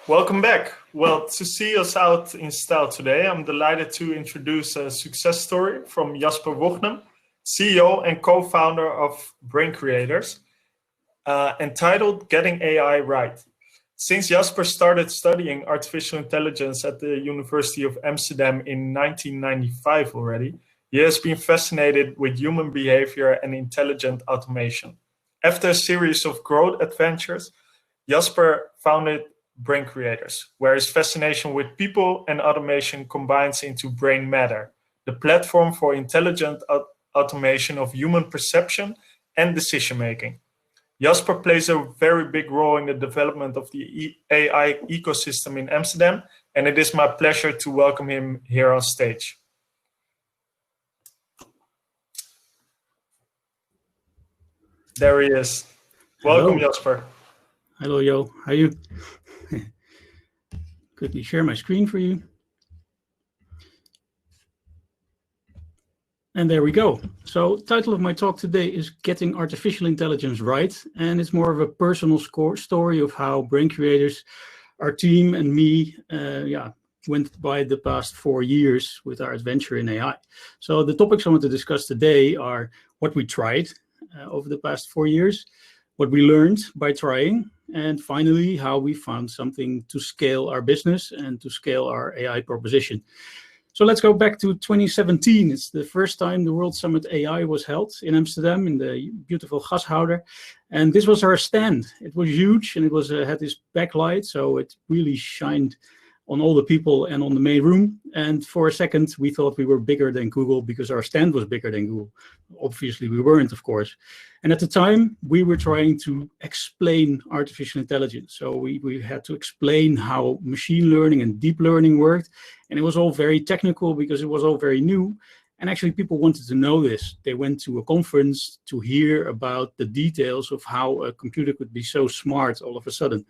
Welcome back. Well, to see us out in style today, I'm delighted to introduce a success story from Jasper Wognum, CEO and co-founder of BrainCreators, entitled Getting AI Right. Since Jasper started studying artificial intelligence at the University of Amsterdam in 1995 already, he has been fascinated with human behavior and intelligent automation. After a series of growth adventures, Jasper founded BrainCreators, where his fascination with people and automation combines into Brain Matter, the platform for intelligent automation of human perception and decision-making. Jasper plays a very big role in the development of the AI ecosystem in Amsterdam, and it is my pleasure to welcome him here on stage. There he is. Welcome, Hello. Jasper. Hello, Yo. How are you? Quickly share my screen for you. And there we go. So title of my talk today is Getting Artificial Intelligence Right. And it's more of a personal story of how BrainCreators, our team and me, went by the past 4 years with our adventure in AI. So the topics I want to discuss today are what we tried over the past 4 years, what we learned by trying, and finally, how we found something to scale our business and to scale our AI proposition. So let's go back to 2017. It's the first time the World Summit AI was held in Amsterdam in the beautiful Gashouder. And this was our stand. It was huge and it was had this backlight, so it really shined on all the people and on the main room. And for a second, we thought we were bigger than Google because our stand was bigger than Google. Obviously, we weren't, of course. And at the time, we were trying to explain artificial intelligence. So we had to explain how machine learning and deep learning worked. And it was all very technical because it was all very new. And actually, people wanted to know this. They went to a conference to hear about the details of how a computer could be so smart all of a sudden.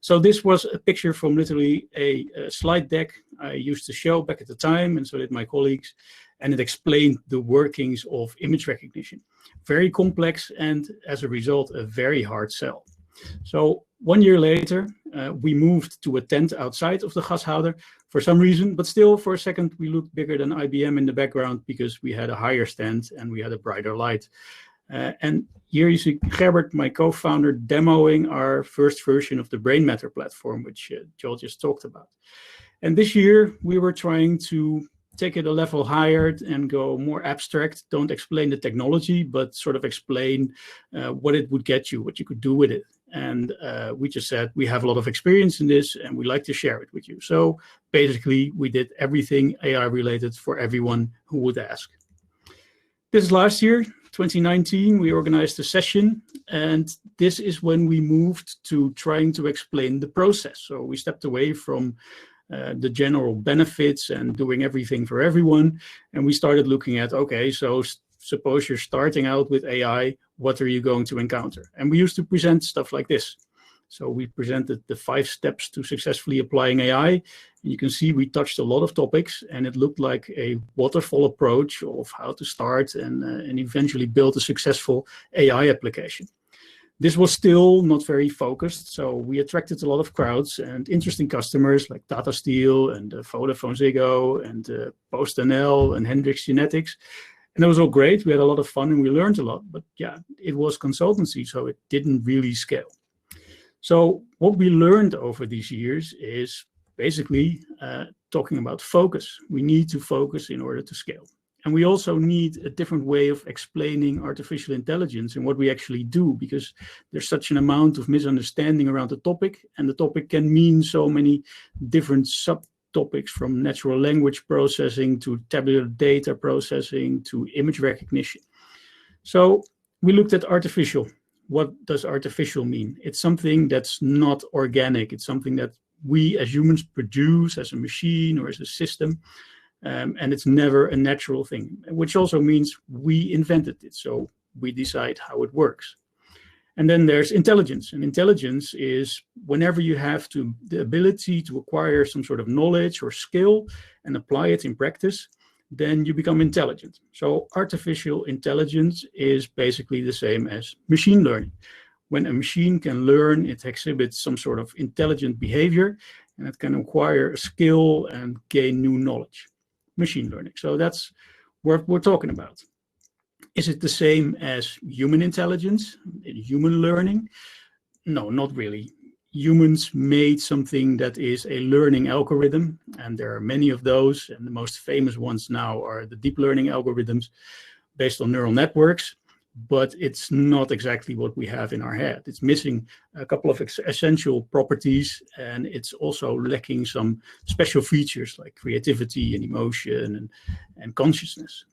So this was a picture from literally a slide deck I used to show back at the time, and so did my colleagues, and it explained the workings of image recognition. Very complex, and as a result, a very hard sell. So 1 year later, we moved to a tent outside of the Gashouder for some reason, but still for a second, we looked bigger than IBM in the background because we had a higher stand and we had a brighter light. And here you see Gerbert, my co-founder, demoing our first version of the Brain Matter platform, which Joel just talked about. And this year, we were trying to take it a level higher and go more abstract. Don't explain the technology, but sort of explain what it would get you, what you could do with it. And we just said, we have a lot of experience in this and we'd like to share it with you. So basically, we did everything AI related for everyone who would ask. This is last year. 2019, we organized a session, and this is when we moved to trying to explain the process. So we stepped away from the general benefits and doing everything for everyone, and we started looking at, okay, so suppose you're starting out with AI, what are you going to encounter? And we used to present stuff like this. So we presented the 5 steps to successfully applying AI. And you can see we touched a lot of topics, and it looked like a waterfall approach of how to start and eventually build a successful AI application. This was still not very focused, so we attracted a lot of crowds and interesting customers like Tata Steel and Vodafone Ziggo and PostNL and Hendrix Genetics. And that was all great. We had a lot of fun and we learned a lot, but yeah, it was consultancy, so it didn't really scale. So what we learned over these years is basically talking about focus. We need to focus in order to scale. And we also need a different way of explaining artificial intelligence and what we actually do, because there's such an amount of misunderstanding around the topic, and the topic can mean so many different subtopics, from natural language processing to tabular data processing to image recognition. So we looked at artificial. What does artificial mean? It's something that's not organic. It's something that we as humans produce as a machine or as a system. And it's never a natural thing, which also means we invented it. So we decide how it works. And then there's intelligence. And intelligence is whenever you have the ability to acquire some sort of knowledge or skill and apply it in practice, then you become intelligent. So artificial intelligence is basically the same as machine learning. when a machine can learn, it exhibits some sort of intelligent behavior, and it can acquire a skill and gain new knowledge. Machine learning. So that's what we're talking about. Is it the same as human intelligence, human learning? No, not really. Humans made something that is a learning algorithm, and there are many of those, and the most famous ones now are the deep learning algorithms based on neural networks, but it's not exactly what we have in our head. It's missing a couple of essential properties, and it's also lacking some special features like creativity and emotion and consciousness.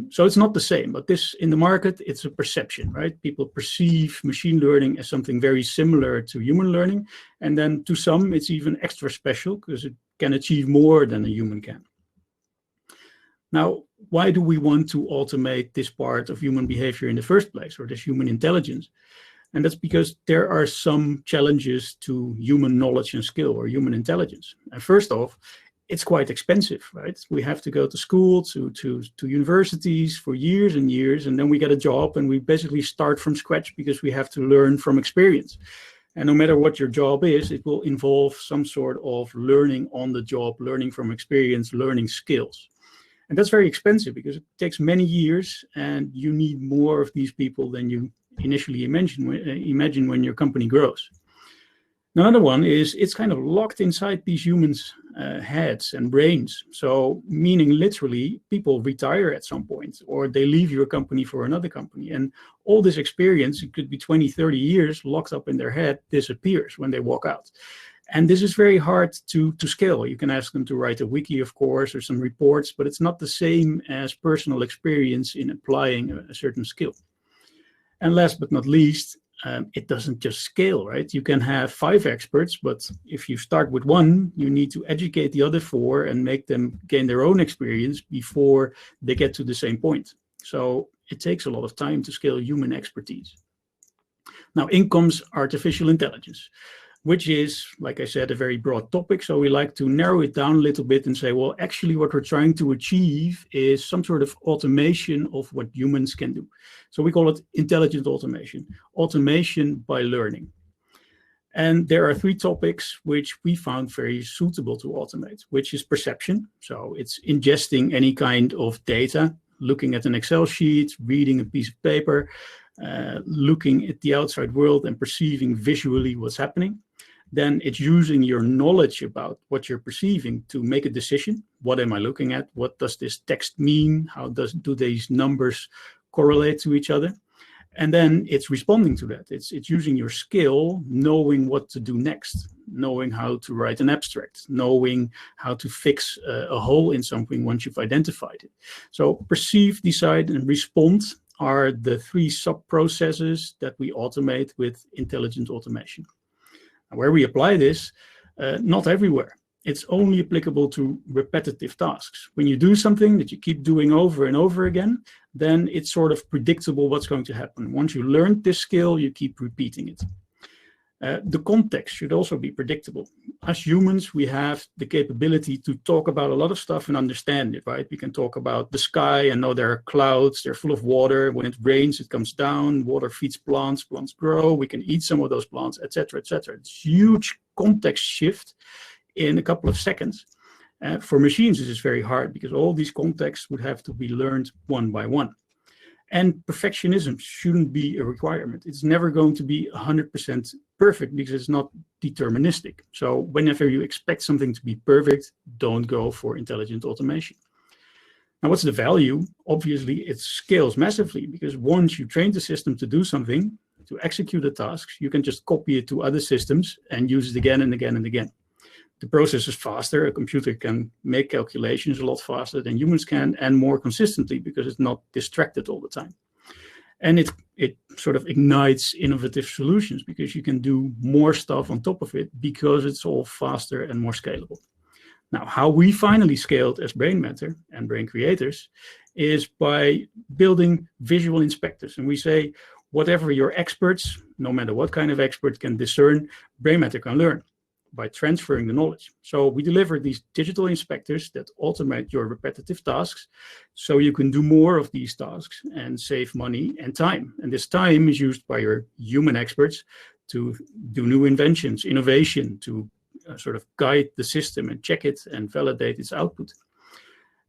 So it's not the same, but this in the market, it's a perception, right? People perceive machine learning as something very similar to human learning. And then to some, it's even extra special because it can achieve more than a human can. Now, why do we want to automate this part of human behavior in the first place, or this human intelligence? And that's because there are some challenges to human knowledge and skill, or human intelligence. And first off, it's quite expensive, right? We have to go to school, to universities for years and years, and then we get a job and we basically start from scratch because we have to learn from experience. And no matter what your job is, it will involve some sort of learning on the job, learning from experience, learning skills. And that's very expensive because it takes many years and you need more of these people than you initially imagine when your company grows. Another one is it's kind of locked inside these humans' heads and brains. So meaning literally people retire at some point or they leave your company for another company. And all this experience, it could be 20, 30 years locked up in their head, disappears when they walk out. And this is very hard to scale. You can ask them to write a wiki, of course, or some reports, but it's not the same as personal experience in applying a certain skill. And last but not least, it doesn't just scale, right? You can have 5 experts, but if you start with 1, you need to educate the other 4 and make them gain their own experience before they get to the same point. So it takes a lot of time to scale human expertise. Now, in comes artificial intelligence, which is, like I said, a very broad topic. So we like to narrow it down a little bit and say, well, actually what we're trying to achieve is some sort of automation of what humans can do. So we call it intelligent automation, automation by learning. And there are 3 topics which we found very suitable to automate, which is perception. So it's ingesting any kind of data, looking at an Excel sheet, reading a piece of paper, looking at the outside world and perceiving visually what's happening. Then it's using your knowledge about what you're perceiving to make a decision. What am I looking at? What does this text mean? How do these numbers correlate to each other? And then it's responding to that. It's using your skill, knowing what to do next, knowing how to write an abstract, knowing how to fix a hole in something once you've identified it. So perceive, decide, and respond are the 3 sub-processes that we automate with intelligent automation. Where we apply this, not everywhere. It's only applicable to repetitive tasks. When you do something that you keep doing over and over again, then it's sort of predictable what's going to happen. Once you learned this skill, you keep repeating it. The context should also be predictable. As humans, we have the capability to talk about a lot of stuff and understand it, right? We can talk about the sky and know there are clouds, they're full of water. When it rains, it comes down, water feeds plants, plants grow, we can eat some of those plants, etc., etc. It's a huge context shift in a couple of seconds. For machines, this is very hard because all these contexts would have to be learned one by one. And perfectionism shouldn't be a requirement. It's never going to be 100% perfect because it's not deterministic. So whenever you expect something to be perfect, don't go for intelligent automation. Now, what's the value? Obviously, it scales massively because once you train the system to do something, to execute the tasks, you can just copy it to other systems and use it again and again and again. The process is faster. A computer can make calculations a lot faster than humans can and more consistently because it's not distracted all the time. And it sort of ignites innovative solutions because you can do more stuff on top of it because it's all faster and more scalable. Now, how we finally scaled as BrainMatter and BrainCreators is by building visual inspectors. And we say, whatever your experts, no matter what kind of expert can discern, BrainMatter can learn. by transferring the knowledge. So we deliver these digital inspectors that automate your repetitive tasks so you can do more of these tasks and save money and time. And this time is used by your human experts to do new inventions, innovation, to sort of guide the system and check it and validate its output.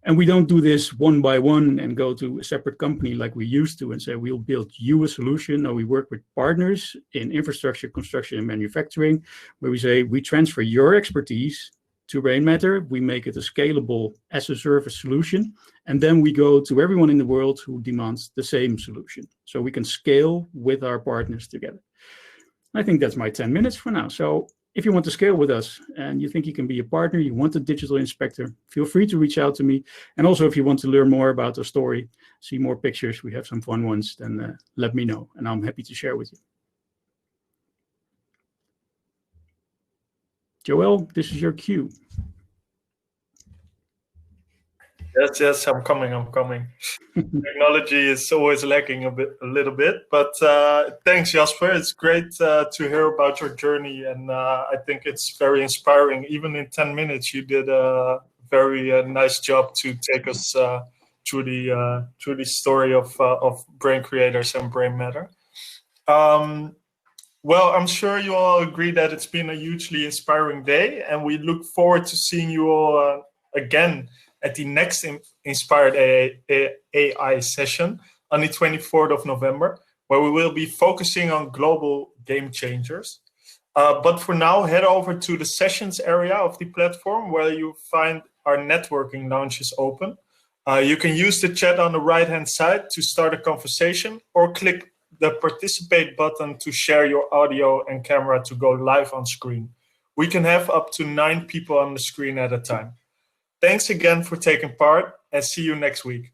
And we don't do this one by one and go to a separate company like we used to and say, we'll build you a solution. No, we work with partners in infrastructure, construction, and manufacturing, where we say, we transfer your expertise to Brain Matter. We make it a scalable as-a-service solution. And then we go to everyone in the world who demands the same solution. So we can scale with our partners together. I think that's my 10 minutes for now. So if you want to scale with us and you think you can be a partner, you want a digital inspector, feel free to reach out to me. And also, if you want to learn more about the story, see more pictures, we have some fun ones, then let me know, and I'm happy to share with you. Joel, this is your cue. Yes, I'm coming. Technology is always lacking a little bit, but thanks, Jasper. It's great to hear about your journey, and I think it's very inspiring. Even in 10 minutes, you did a very nice job to take us through the story of BrainCreators and Brain Matter. Well, I'm sure you all agree that it's been a hugely inspiring day, and we look forward to seeing you all again at the next Inspired AI session on the 24th of November, where we will be focusing on global game changers. But for now, head over to the sessions area of the platform where you find our networking lounges open. You can use the chat on the right-hand side to start a conversation, or click the participate button to share your audio and camera to go live on screen. We can have up to 9 people on the screen at a time. Thanks again for taking part, and see you next week.